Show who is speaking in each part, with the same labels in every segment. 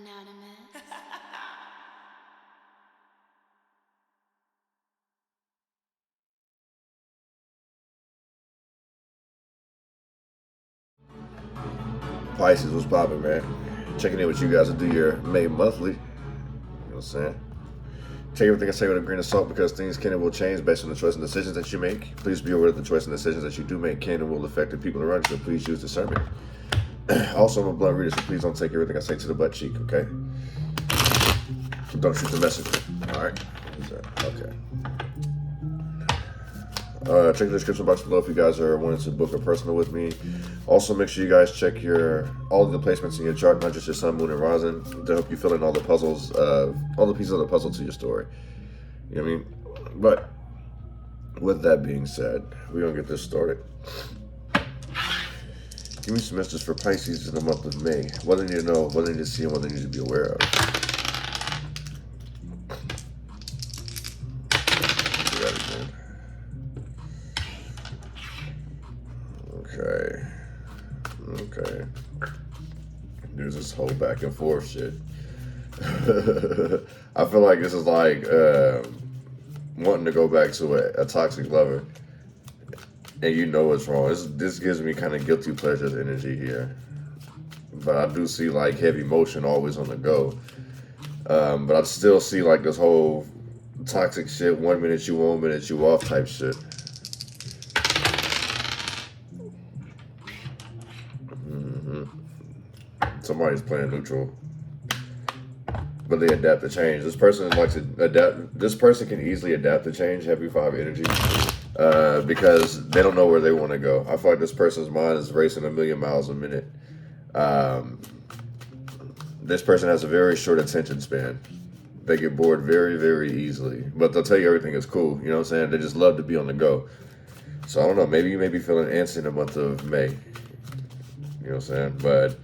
Speaker 1: Anonymous.
Speaker 2: Pisces, what's poppin', man? Checking in with you guys to do your May monthly. You know what I'm saying? Take everything I say with a grain of salt because things can and will change based on the choice and decisions that you make. Please be aware that the choice and decisions that you do make can and will affect the people around you, so please use discernment. Also, I'm a blunt reader, so please don't take everything I say to the butt cheek, okay? Don't shoot the messenger, alright? Okay. Check the description box below if you guys are wanting to book a personal with me. Also, make sure you guys check all of the placements in your chart, not just your sun, moon, and rising, to help you fill in all the puzzles, all the pieces of the puzzle to your story. You know what I mean? But with that being said, we're gonna get this started. Give me some messages for Pisces in the month of May. What they need to know, what they need to see, and what they need to be aware of. Okay. There's this whole back and forth shit. I feel like this is like wanting to go back to a toxic lover, and you know it's wrong. This gives me kind of guilty pleasures energy here, but I do see like heavy motion always on the go. But I still see like this whole toxic shit. 1 minute you on, 1 minute you off type shit. Somebody's playing neutral, but they adapt to change. This person likes to adapt. This person can easily adapt to change. Heavy 5 energy, because they don't know where they want to go. I feel like this person's mind is racing 1,000,000 miles a minute. This person has a very short attention span. They get bored very, very easily, but they'll tell you everything is cool. You know what I'm saying? They just love to be on the go. So I don't know. Maybe you may be feeling antsy in the month of May. You know what I'm saying? But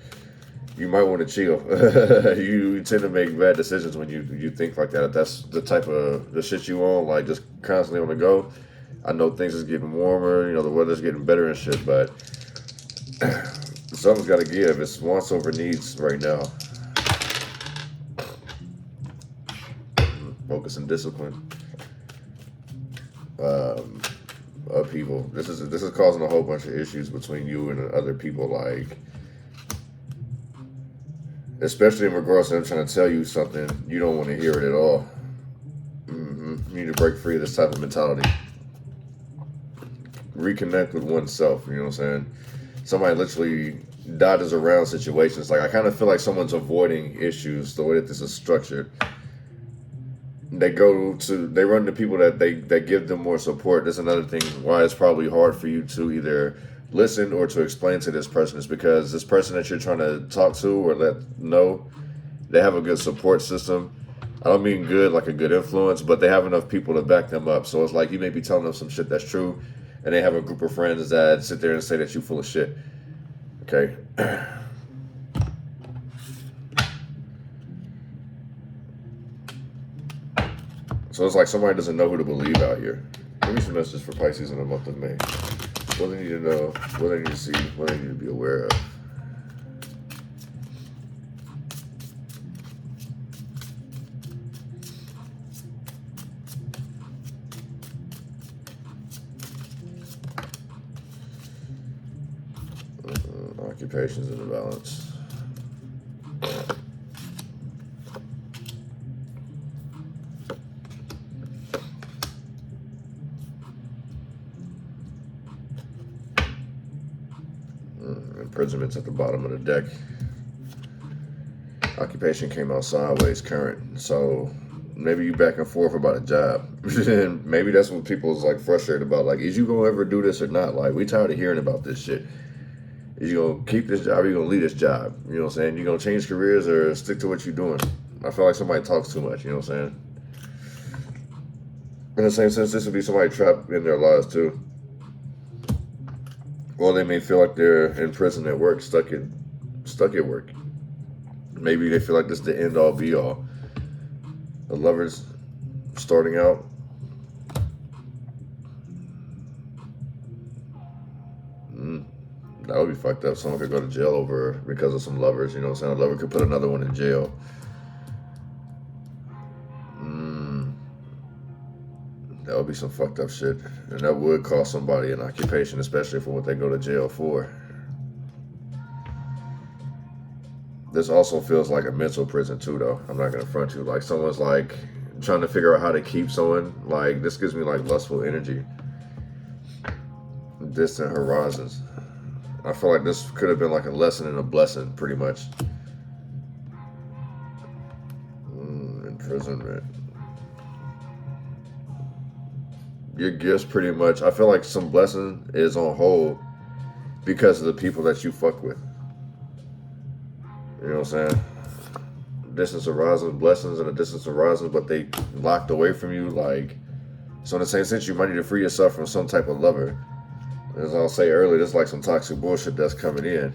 Speaker 2: you might want to chill. You tend to make bad decisions when you think like that. If that's the type of the shit you on, like just constantly on the go. I know things is getting warmer, you know, the weather's getting better and shit, but something's got to give. It's wants over needs right now. Focus and discipline. Upheaval. This is causing a whole bunch of issues between you and other people, like, especially in regards to them trying to tell you something, you don't want to hear it at all. You need to break free of this type of mentality. Reconnect with oneself, you know what I'm saying? Somebody literally dodges around situations. Like, I kind of feel like someone's avoiding issues the way that this is structured. They run to people that give them more support. That's another thing why it's probably hard for you to either listen or to explain to this person, is because this person that you're trying to talk to or let know, they have a good support system. I don't mean good like a good influence, but they have enough people to back them up. So it's like you may be telling them some shit that's true, and they have a group of friends that sit there and say that you're full of shit. Okay. So it's like somebody doesn't know who to believe out here. Give me some messages for Pisces in the month of May. What they need to know, what they need to see, what they need to be aware of. Occupations in the balance. Imprisonment's at the bottom of the deck. Occupation came out sideways, current. So maybe you back and forth about a job. And maybe that's what people is like frustrated about. Like, is you gonna ever do this or not? Like, we tired of hearing about this shit. Is you gonna keep this job or you gonna leave this job? You know what I'm saying? You gonna change careers or stick to what you're doing? I feel like somebody talks too much, you know what I'm saying? In the same sense, this would be somebody trapped in their lives too. Or they may feel like they're in prison at work, stuck at work. Maybe they feel like this is the end all be all. The lovers starting out. That would be fucked up. Someone could go to jail over because of some lovers. You know what I'm saying? A lover could put another one in jail. That would be some fucked up shit. And that would cost somebody an occupation, especially for what they go to jail for. This also feels like a mental prison too, though. I'm not gonna front you. Like someone's like trying to figure out how to keep someone. Like this gives me like lustful energy. Distant horizons. I feel like this could have been like a lesson and a blessing, pretty much. Imprisonment. Your gifts, pretty much. I feel like some blessing is on hold because of the people that you fuck with. You know what I'm saying? Distance horizons, blessings and a distance horizons, but they locked away from you. Like, so in the same sense, you might need to free yourself from some type of lover. As I'll say earlier, there's like some toxic bullshit that's coming in.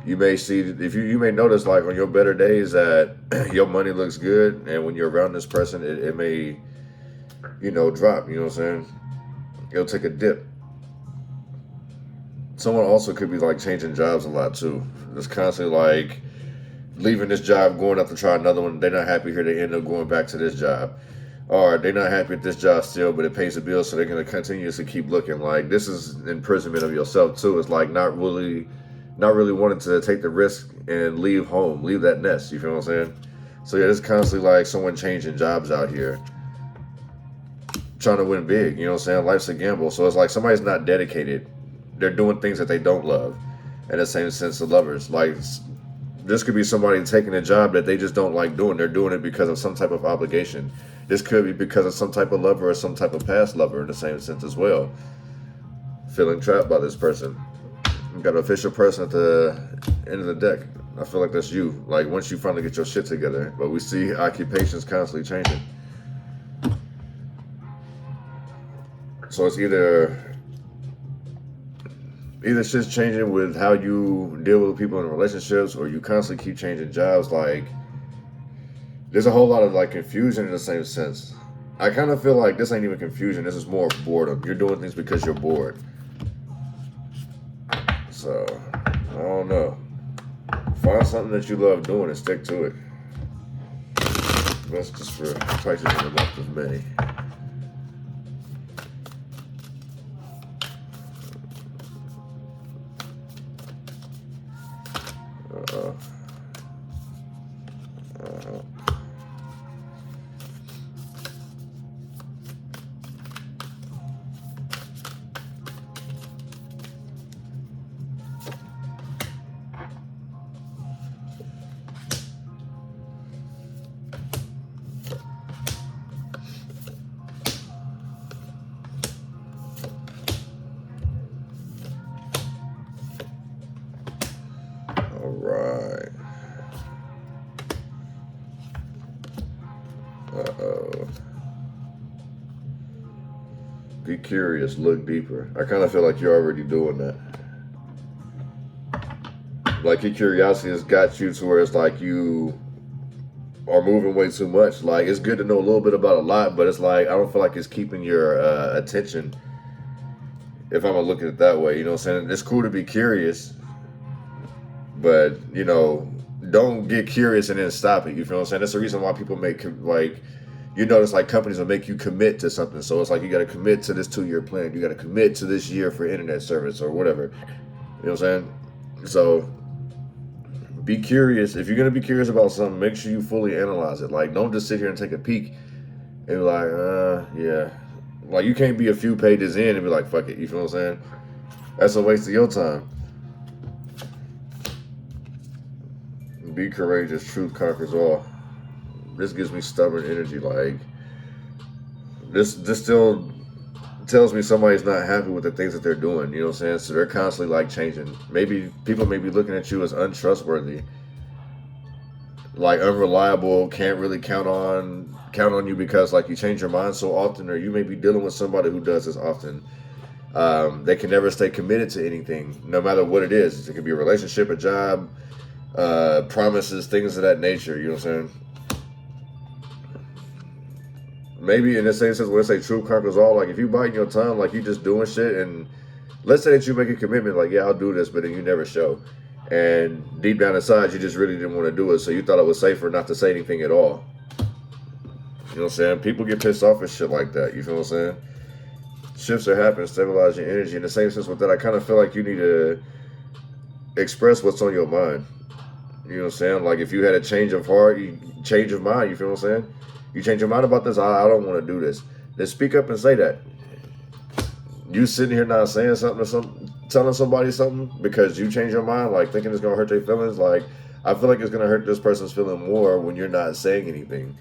Speaker 2: You may see, if you may notice, like on your better days, that your money looks good, and when you're around this person, it may, you know, drop. You know what I'm saying? It'll take a dip. Someone also could be like changing jobs a lot too. Just constantly like leaving this job, going up to try another one. They're not happy here. They end up going back to this job. Or they're not happy with this job still, but it pays the bills, so they're going to continuously keep looking. Like, this is imprisonment of yourself too. It's like not really wanting to take the risk and leave home, leave that nest. You feel what I'm saying? So yeah, it's constantly like someone changing jobs out here, trying to win big. You know what I'm saying? Life's a gamble. So it's like somebody's not dedicated. They're doing things that they don't love. In the same sense of lovers. Like, this could be somebody taking a job that they just don't like doing. They're doing it because of some type of obligation. This could be because of some type of lover or some type of past lover in the same sense as well. Feeling trapped by this person. You got an official person at the end of the deck. I feel like that's you. Like, once you finally get your shit together. But we see occupations constantly changing. So it's either shit's changing with how you deal with people in relationships, or you constantly keep changing jobs. Like, there's a whole lot of like confusion in the same sense. I kind of feel like this ain't even confusion. This is more boredom. You're doing things because you're bored. So, I don't know. Find something that you love doing and stick to it. That's just for Pisces in the month of May. Alright. Be curious, look deeper. I kind of feel like you're already doing that. Like, your curiosity has got you to where it's like you are moving way too much. Like, it's good to know a little bit about a lot, but it's like, I don't feel like it's keeping your attention, if I'm gonna look at it that way. You know what I'm saying? It's cool to be curious, but, you know, don't get curious and then stop it. You feel what I'm saying? That's the reason why people make, like, you notice, like, companies will make you commit to something. So it's like, you got to commit to this 2-year plan. You got to commit to this year for internet service or whatever. You know what I'm saying? So be curious. If you're going to be curious about something, make sure you fully analyze it. Like, don't just sit here and take a peek and be like, yeah. Like, you can't be a few pages in and be like, fuck it. You feel what I'm saying? That's a waste of your time. Be courageous. Truth conquers all. This gives me stubborn energy. Like, this still tells me somebody's not happy with the things that they're doing. You know what I'm saying? So they're constantly like changing. Maybe people may be looking at you as untrustworthy, like unreliable. Can't really count on you because like you change your mind so often, or you may be dealing with somebody who does this often. They can never stay committed to anything, no matter what it is. It could be a relationship, a job, promises, things of that nature. You know what I'm saying? Maybe in the same sense when I say truth conquers all, like if you biting your tongue, like you just doing shit and let's say that you make a commitment, like, yeah, I'll do this, but then you never show. And deep down inside, you just really didn't want to do it, so you thought it was safer not to say anything at all. You know what I'm saying? People get pissed off at shit like that. You feel what I'm saying? Shifts are happening, stabilize your energy. In the same sense with that, I kind of feel like you need to express what's on your mind. You know what I'm saying? Like, if you had a change of heart, change of mind, you feel what I'm saying? You change your mind about this, I don't want to do this. Then speak up and say that. You sitting here not saying something or something, telling somebody something because you change your mind, like thinking it's going to hurt their feelings, like, I feel like it's going to hurt this person's feeling more when you're not saying anything.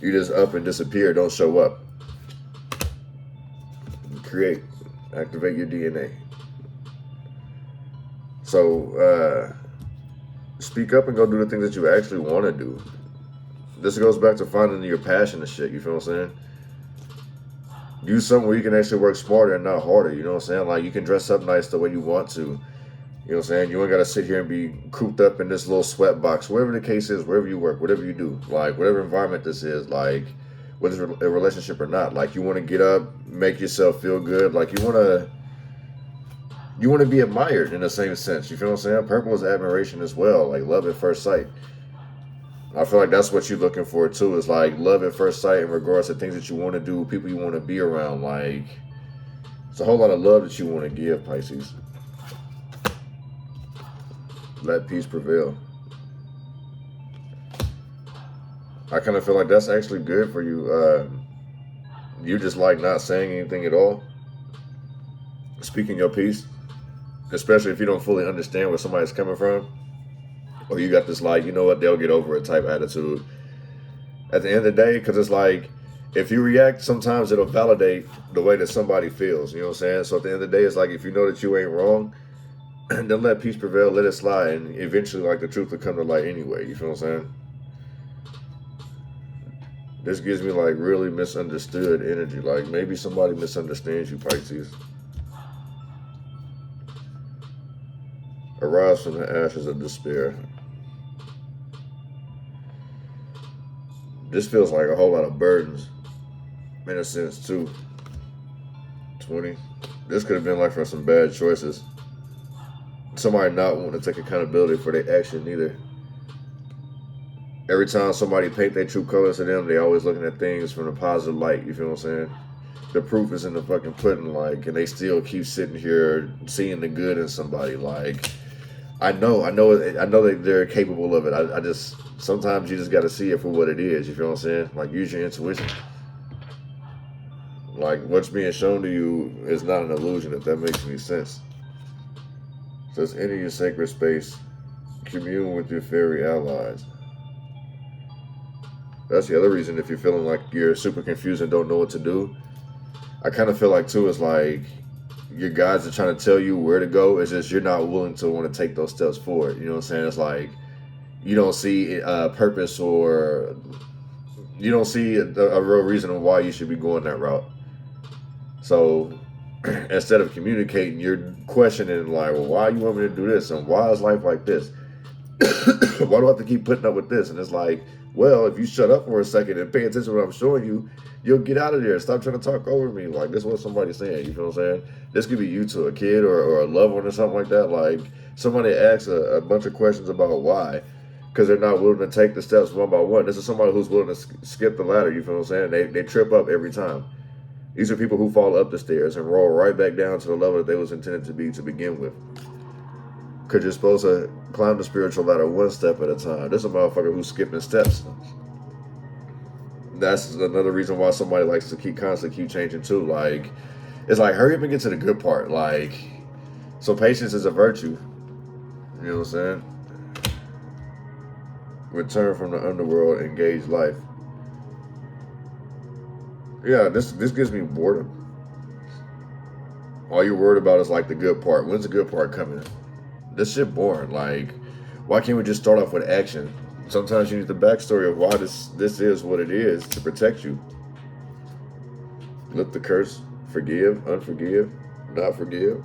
Speaker 2: You just up and disappear, don't show up. Create, activate your DNA. So, speak up and go do the things that you actually want to do. This goes back to finding your passion and shit, you feel what I'm saying? Use something where you can actually work smarter and not harder, you know what I'm saying? Like, you can dress up nice the way you want to. You know what I'm saying? You ain't got to sit here and be cooped up in this little sweat box. Whatever the case is, wherever you work, whatever you do. Like, whatever environment this is, like, whether it's a relationship or not. Like, you want to get up, make yourself feel good. Like, you want to be admired in the same sense. You feel what I'm saying? Purple is admiration as well, like love at first sight. I feel like that's what you're looking for too, is like love at first sight in regards to things that you want to do, people you want to be around. Like, it's a whole lot of love that you want to give, Pisces. Let peace prevail. I kind of feel like that's actually good for you. You just like not saying anything at all. Speaking your piece. Especially if you don't fully understand where somebody's coming from. Or you got this like, you know what, they'll get over it type attitude. At the end of the day, because it's like, if you react, sometimes it'll validate the way that somebody feels. You know what I'm saying? So at the end of the day, it's like, if you know that you ain't wrong, then let peace prevail, let it slide. And eventually, like, the truth will come to light anyway. You feel what I'm saying? This gives me, like, really misunderstood energy. Like, maybe somebody misunderstands you, Pisces. Arise from the ashes of despair. This feels like a whole lot of burdens, in a sense, too. 20. This could have been like for some bad choices. Somebody not wanting to take accountability for their action either. Every time somebody paint their true colors to them, they always looking at things from a positive light. You feel what I'm saying? The proof is in the fucking pudding, like, and they still keep sitting here seeing the good in somebody. Like, I know that they're capable of it. I just, sometimes you just got to see it for what it is. You feel what I'm saying? Like, use your intuition. Like, what's being shown to you is not an illusion, if that makes any sense. So it's enter your sacred space. Commune with your fairy allies. That's the other reason, if you're feeling like you're super confused and don't know what to do. I kind of feel like, too, it's like your guides are trying to tell you where to go. It's just you're not willing to want to take those steps forward. You know what I'm saying? It's like you don't see purpose, or you don't see a real reason why you should be going that route. So instead of communicating, you're questioning, like, well, why you want me to do this? And why is life like this? Why do I have to keep putting up with this? And it's like, well, if you shut up for a second and pay attention to what I'm showing you, you'll get out of there. Stop trying to talk over me. Like, this is what somebody's saying. You feel what I'm saying? This could be you to a kid or a loved one or something like that. Like, somebody asks a bunch of questions about why, because they're not willing to take the steps one by one. This is somebody who's willing to skip the ladder. You feel what I'm saying? They trip up every time. These are people who fall up the stairs and roll right back down to the level that they was intended to be to begin with. Because you're supposed to climb the spiritual ladder one step at a time. This is a motherfucker who's skipping steps. That's another reason why somebody likes to constantly keep changing too. Like, it's like, hurry up and get to the good part. Like, so patience is a virtue. You know what I'm saying? Return from the underworld, engage life. Yeah, this gives me boredom. All you're worried about is like the good part. When's the good part coming? This shit boring. Like, why can't we just start off with action? Sometimes you need the backstory of why this is what it is to protect you. Lift the curse, forgive, unforgive, not forgive.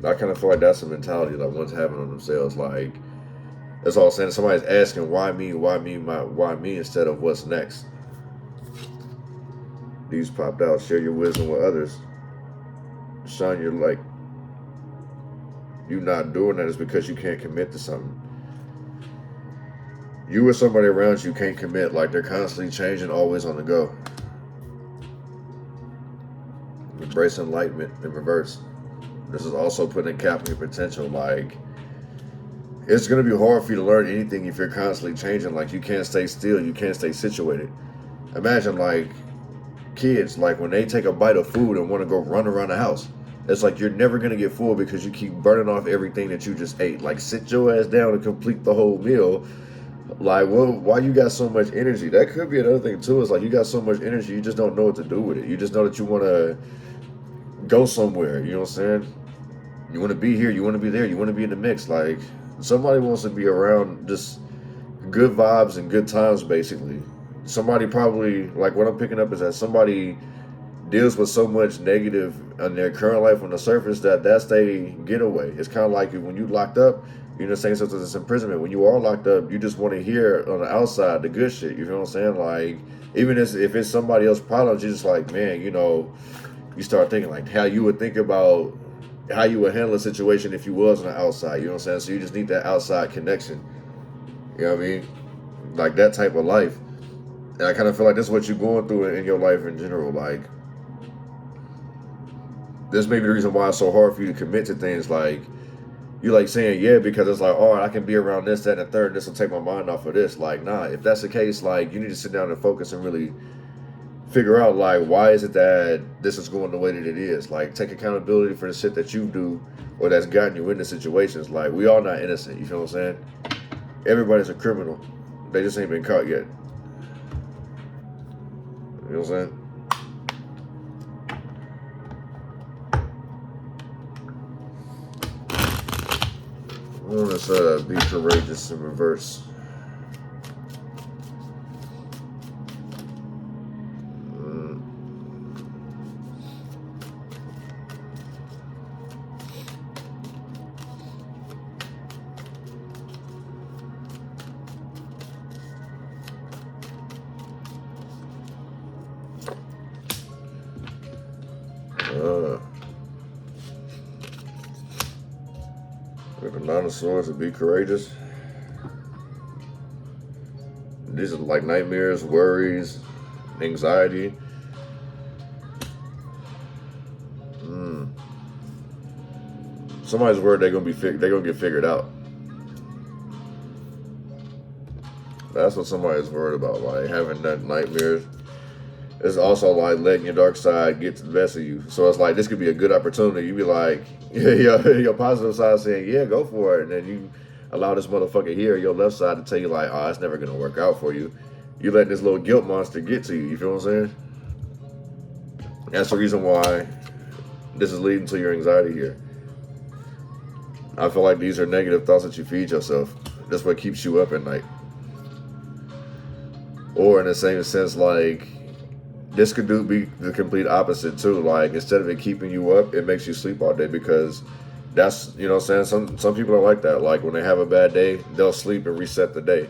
Speaker 2: I kind of feel like that's a mentality that one's having on themselves. Like, that's all I'm saying. Somebody's asking, why me, why me, why me, instead of what's next. These popped out. Share your wisdom with others. Shine your light. You not doing that is because you can't commit to something. You or somebody around you can't commit. Like, they're constantly changing, always on the go. Embrace enlightenment in reverse. This is also putting a cap on your potential. Like, it's going to be hard for you to learn anything if you're constantly changing. Like, you can't stay still. You can't stay situated. Imagine, like, kids, like, when they take a bite of food and want to go run around the house. It's like you're never going to get full because you keep burning off everything that you just ate. Like, sit your ass down and complete the whole meal. Like, well, why you got so much energy? That could be another thing, too. It's like you got so much energy, you just don't know what to do with it. You just know that you want to go somewhere, you know what I'm saying? You want to be here, you want to be there, you want to be in the mix. Like, somebody wants to be around just good vibes and good times, basically. Somebody probably, like, what I'm picking up is that somebody deals with so much negative in their current life on the surface that that's their getaway. It's kind of like when you locked up, you're the same sense as this imprisonment. When you are locked up, you just want to hear on the outside the good shit. You feel what I'm saying? Like, even if it's somebody else's problems, you're just like, man, you know, you start thinking like how you would think about how you would handle a situation if you was on the outside. You know what I'm saying? So you just need that outside connection. You know what I mean? Like that type of life. And I kind of feel like this is what you're going through in your life in general. Like, this may be the reason why it's so hard for you to commit to things. Like, you like saying yeah because it's like, all right, I can be around this, that, and the third, and this will take my mind off of this. Like, nah, if that's the case, like, you need to sit down and focus and really figure out, like, why is it that this is going the way that it is? Like, take accountability for the shit that you do or that's gotten you into situations. Like, we all not innocent, you feel what I'm saying? Everybody's a criminal. They just ain't been caught yet. You know what I'm saying? Let's be courageous in reverse. With the Nine of Swords, to be courageous. These are like nightmares, worries, anxiety. Somebody's worried they're gonna get figured out. That's what somebody's worried about, like having that nightmares. It's also like letting your dark side get to the best of you. So it's like this could be a good opportunity. You be like, your positive side saying, yeah, go for it. And then you allow this motherfucker here, your left side, to tell you like, oh, it's never gonna work out for you. You let this little guilt monster get to you. You feel what I'm saying? That's the reason why this is leading to your anxiety here. I feel like these are negative thoughts that you feed yourself. That's what keeps you up at night. Or in the same sense, like, this could be the complete opposite too. Like, instead of it keeping you up, it makes you sleep all day, because that's, you know what I'm saying? Some people are like that. Like, when they have a bad day, they'll sleep and reset the day.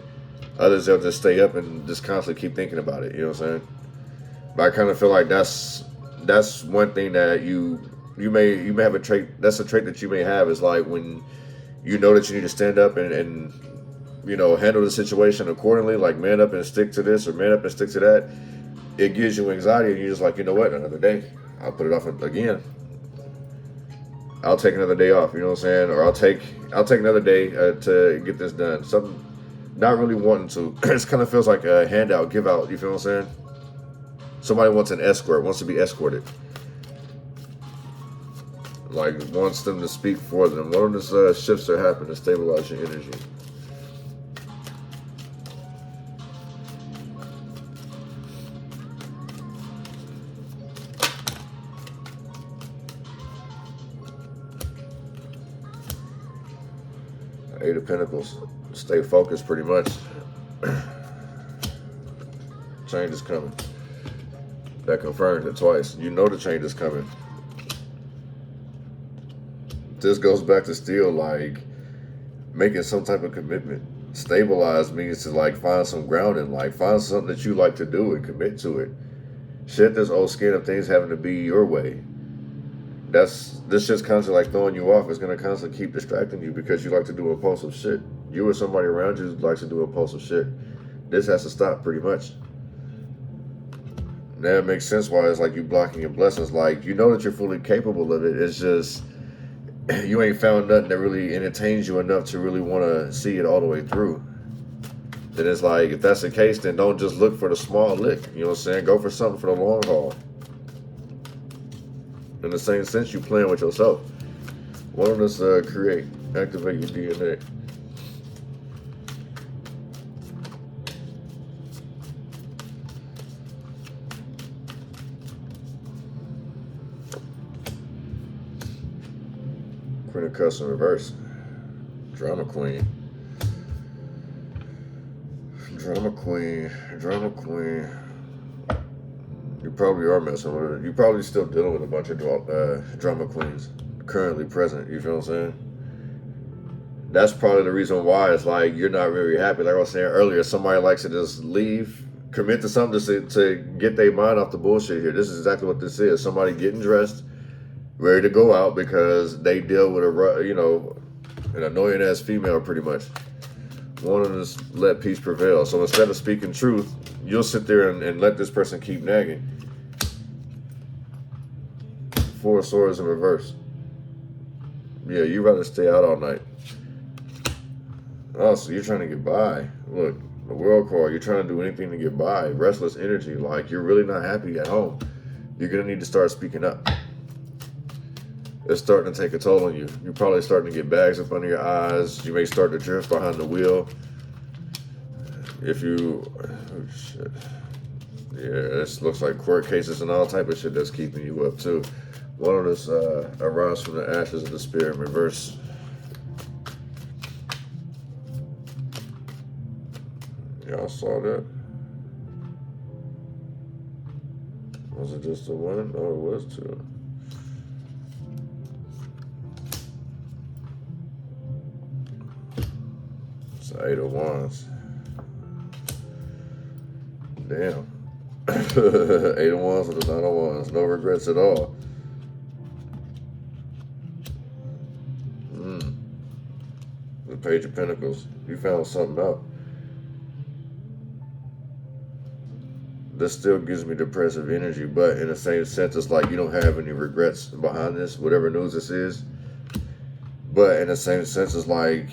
Speaker 2: Others, they'll just stay up and just constantly keep thinking about it. You know what I'm saying? But I kind of feel like that's one thing that you may have a trait. That's a trait that you may have, is like when you know that you need to stand up and you know, handle the situation accordingly, like man up and stick to this or man up and stick to that. It gives you anxiety, and you're just like, you know what, another day, I'll put it off again. I'll take another day off, you know what I'm saying? Or I'll take another day to get this done. Something, not really wanting to. It kind of feels like a handout, give out, you feel what I'm saying? Somebody wants an escort, wants to be escorted. Like, wants them to speak for them. One of those shifts that happen to stabilize your energy. Eight of Pentacles. Stay focused, pretty much. Change is coming. That confirms it twice. You know the change is coming. This goes back to still like making some type of commitment. Stabilize means to like find some grounding, like find something that you like to do and commit to it. Shed this old skin of things having to be your way. This shit's constantly like throwing you off. It's gonna constantly keep distracting you because you like to do impulsive shit. You or somebody around you likes to do impulsive shit. This has to stop pretty much. Now it makes sense why it's like you blocking your blessings. Like, you know that you're fully capable of it. It's just you ain't found nothing that really entertains you enough to really want to see it all the way through. Then it's like, if that's the case, then don't just look for the small lick. You know what I'm saying? Go for something for the long haul. In the same sense, you playing with yourself. Why don't us create, activate your DNA? Queen of Cups in reverse. Drama Queen. Drama Queen. Drama Queen. You probably are messing with it. You're probably still dealing with a bunch of drama queens currently present. You feel what I'm saying? That's probably the reason why it's like you're not very happy. Like I was saying earlier, somebody likes to just leave, commit to something to get their mind off the bullshit here. This is exactly what this is. Somebody getting dressed, ready to go out because they deal with an annoying ass female pretty much. Wanting to just let peace prevail. So instead of speaking truth, you'll sit there and let this person keep nagging. Four of Swords in reverse. Yeah, you'd rather stay out all night. Oh, so you're trying to get by. Look, the World card, you're trying to do anything to get by. Restless energy, like you're really not happy at home. You're going to need to start speaking up. It's starting to take a toll on you. You're probably starting to get bags up under your eyes. You may start to drift behind the wheel. If you... Oh, shit. Yeah, this looks like court cases and all type of shit that's keeping you up, too. One of us arise from the ashes of the spirit in reverse. Y'all saw that. Was it just the one? Oh, it was two. It's the Eight of Wands. Damn. Eight of Wands with the Nine of Wands. No regrets at all. The Page of Pentacles. You found something out. This still gives me depressive energy, but in the same sense, it's like you don't have any regrets behind this, whatever news this is. But in the same sense, it's like,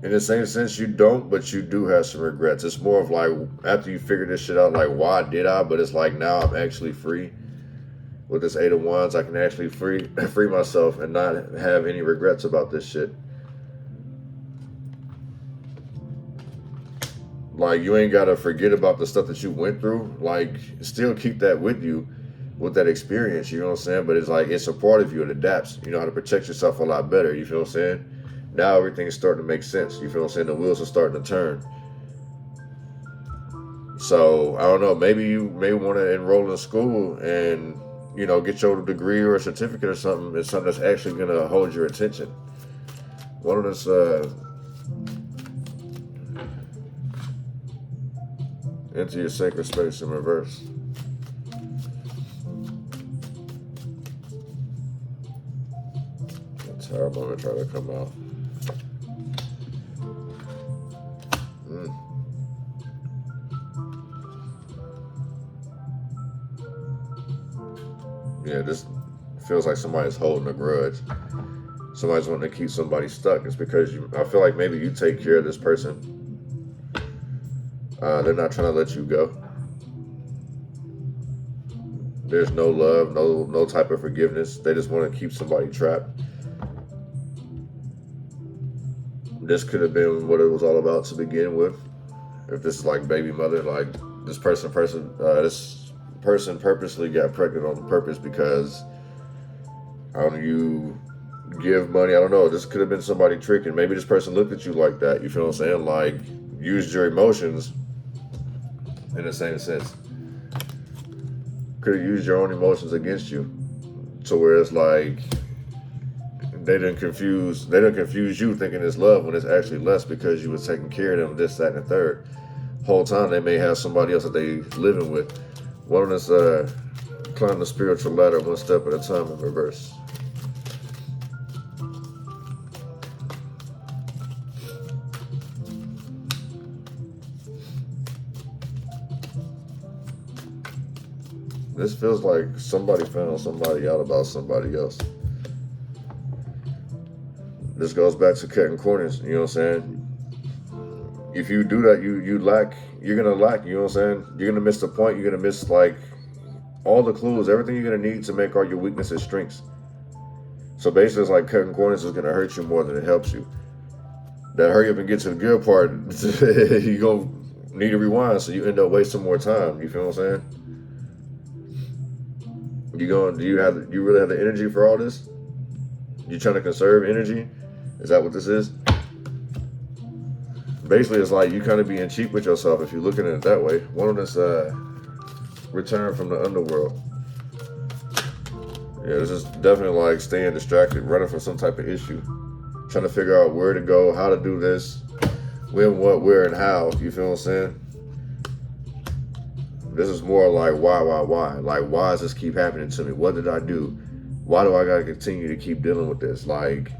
Speaker 2: in the same sense, you don't, but you do have some regrets. It's more of like, after you figure this shit out, like, why did I? But it's like, now I'm actually free. With this Eight of Wands, I can actually free myself and not have any regrets about this shit. Like, you ain't got to forget about the stuff that you went through. Like, still keep that with you, with that experience, you know what I'm saying? But it's like, it's a part of you. It adapts. You know how to protect yourself a lot better, you feel what I'm saying? Now everything's starting to make sense, you feel what I'm saying? The wheels are starting to turn. So, I don't know, maybe you may want to enroll in school and, you know, get your degree or a certificate or something. It's something that's actually going to hold your attention. One of this, into your sacred space in reverse. That's how I'm going to try to come out. Yeah, this feels like somebody's holding a grudge. Somebody's wanting to keep somebody stuck. It's because I feel like maybe you take care of this person. They're not trying to let you go. There's no love, no type of forgiveness. They just want to keep somebody trapped. This could have been what it was all about to begin with. If this is like baby mother, like this person purposely got pregnant on purpose because you give money. I don't know. This could have been somebody tricking. Maybe this person looked at you like that. You feel what I'm saying? Like, used your emotions in the same sense. Could have used your own emotions against you. So where it's like they didn't confuse you thinking it's love when it's actually less because you was taking care of them, this, that, and the third. whole time they may have somebody else that they living with. One of us climb the spiritual ladder one step at a time in reverse. This feels like somebody found somebody out about somebody else. This goes back to cutting corners, you know what I'm saying? If you do that, you're gonna lack, you know what I'm saying? You're gonna miss the point, you're gonna miss like all the clues, everything you're gonna need to make all your weaknesses strengths. So basically it's like cutting corners is gonna hurt you more than it helps you. That hurry up and get to the good part, you're gonna need to rewind, so you end up wasting more time, you feel what I'm saying? Do you really have the energy for all this? You trying to conserve energy? Is that what this is? Basically, it's like you kind of being cheap with yourself if you're looking at it that way. One of this return from the underworld. Yeah, this is definitely like staying distracted, running from some type of issue. Trying to figure out where to go, how to do this, when, what, where, and how. You feel what I'm saying? This is more like why? Like, why does this keep happening to me? What did I do? Why do I gotta continue to keep dealing with this? Like,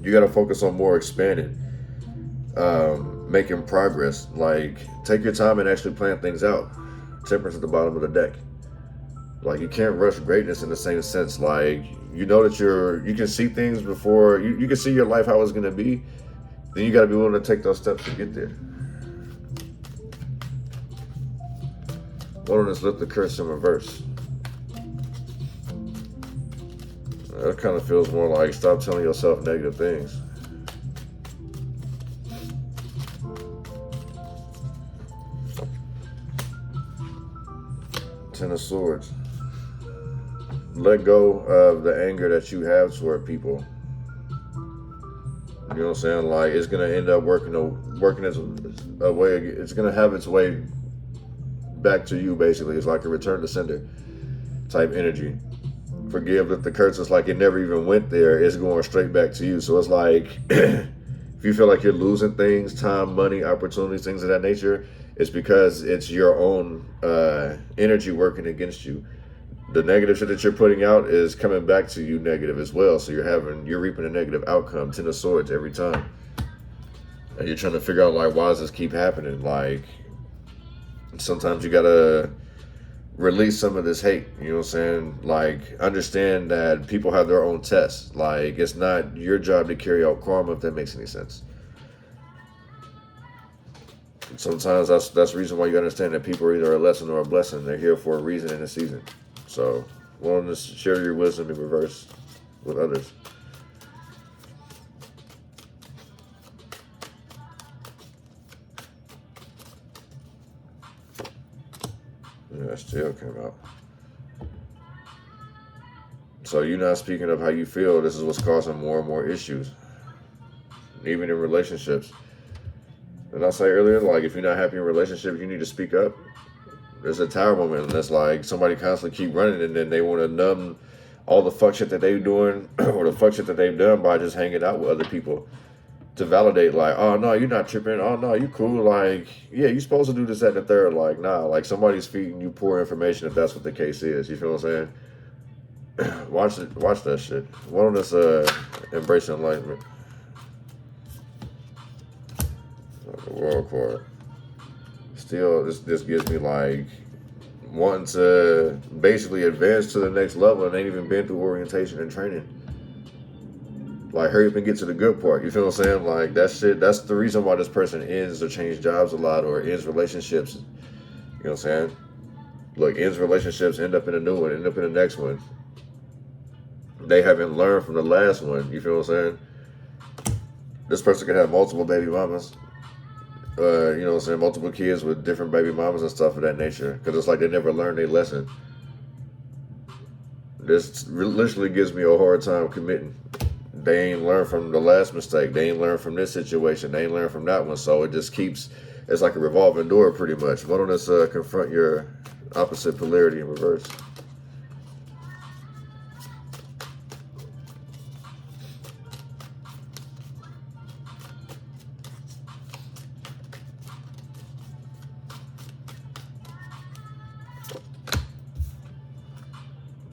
Speaker 2: you gotta focus on more expanding, making progress. Like, take your time and actually plan things out. Temperance at the bottom of the deck. Like, you can't rush greatness in the same sense. Like, you know that you can see things before, you can see your life how it's gonna be. Then you gotta be willing to take those steps to get there. One of us lift the curse in reverse. That kind of feels more like stop telling yourself negative things. Ten of Swords. Let go of the anger that you have toward people. You know what I'm saying? Like, it's gonna end up working as a way. It's gonna have its way back to you. Basically, it's like a return to sender type energy. Forgive that the curse is like it never even went there. It's going straight back to you. So it's like if you feel like you're losing things, time, money, opportunities, things of that nature, it's because it's your own energy working against you. The negative shit that you're putting out is coming back to you negative as well. So you're reaping a negative outcome. Ten of Swords every time. And you're trying to figure out, like, why does this keep happening? Like, sometimes you gotta release some of this hate, you know what I'm saying? Like, understand that people have their own tests. Like, it's not your job to carry out karma, if that makes any sense. Sometimes that's the reason why you understand that people are either a lesson or a blessing. They're here for a reason in a season. So, willing to share your wisdom in reverse with others. Yeah, that still came out. So you're not speaking of how you feel. This is what's causing more and more issues, even in relationships. And I say earlier, like, if you're not happy in relationships, you need to speak up. There's a tower moment, and that's like somebody constantly keep running, and then they want to numb all the fuck shit that they're doing or the fuck shit that they've done by just hanging out with other people to validate, like, oh no, you're not tripping. Oh no, you cool. Like, yeah, you're supposed to do this, that, and the third. Like, nah, like somebody's feeding you poor information if that's what the case is. You feel what I'm saying? Watch that shit. One of us embrace enlightenment. The World card. Still, this gives me like wanting to basically advance to the next level and ain't even been through orientation and training. Like, hurry up and get to the good part. You feel what I'm saying? Like, that shit, that's the reason why this person ends or changes jobs a lot or ends relationships. You know what I'm saying? Look, ends relationships, end up in a new one, end up in the next one. They haven't learned from the last one. You feel what I'm saying? This person could have multiple baby mamas. You know what I'm saying? Multiple kids with different baby mamas and stuff of that nature. Because it's like they never learned their lesson. This literally gives me a hard time committing. They ain't learned from the last mistake. They ain't learned from this situation. They ain't learned from that one. So it just keeps, it's like a revolving door pretty much. Why don't us confront your opposite polarity in reverse?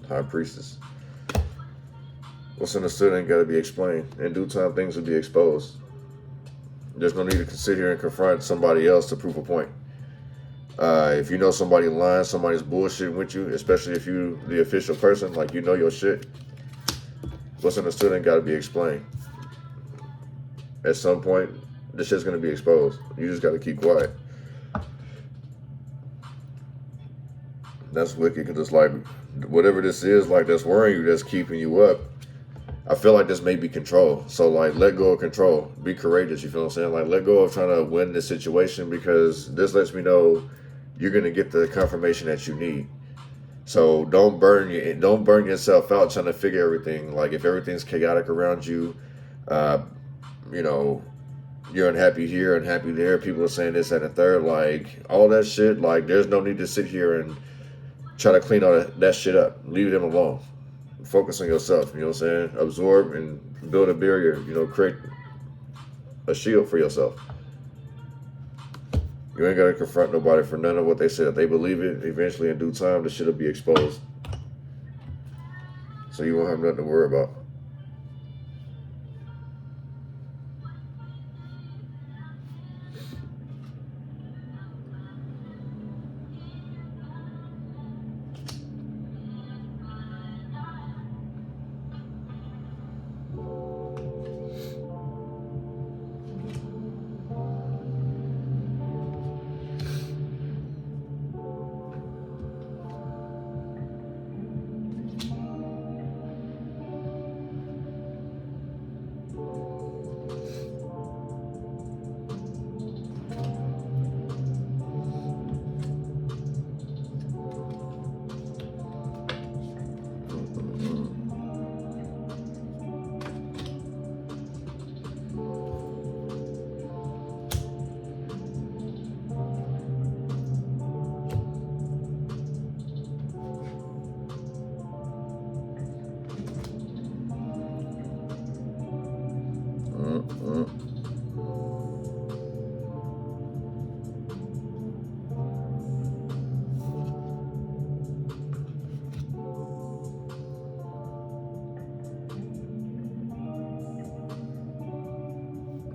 Speaker 2: High Priestess. What's understood ain't got to be explained. In due time, things will be exposed. There's no need to sit here and confront somebody else to prove a point. If you know somebody lying, somebody's bullshitting with you, especially if you the official person, like you know your shit, what's understood ain't got to be explained. At some point, this shit's going to be exposed. You just got to keep quiet. That's wicked, because it's like, whatever this is, like, that's worrying you, that's keeping you up, I feel like this may be control. So, like, let go of control. Be courageous, you feel what I'm saying? Like, let go of trying to win this situation, because this lets me know you're going to get the confirmation that you need. So don't burn yourself out trying to figure everything. Like, if everything's chaotic around you, you know, you're unhappy here, unhappy there, people are saying this and the third, like, all that shit, like, there's no need to sit here and try to clean all that shit up. Leave them alone. Focus on yourself, you know what I'm saying? Absorb and build a barrier, you know, create a shield for yourself. You ain't got to confront nobody for none of what they said. If they believe it, eventually in due time, the shit will be exposed. So you won't have nothing to worry about.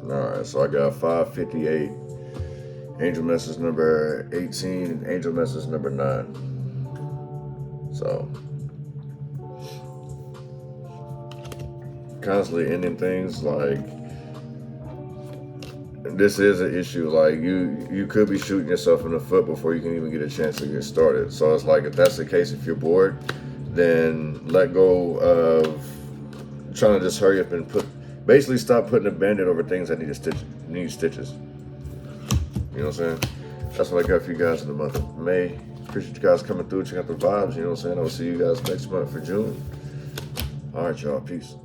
Speaker 2: Alright, so I got 558, angel message number 18, and angel message number 9. So, constantly ending things, like, this is an issue. Like, you could be shooting yourself in the foot before you can even get a chance to get started. So it's like, if that's the case, if you're bored, then let go of trying to just hurry up and basically stop putting a band-aid over things that need stitches. You know what I'm saying? That's what I got for you guys in the month of May. Appreciate you guys coming through, checking out the vibes. You know what I'm saying? I will see you guys next month for June. All right, y'all. Peace.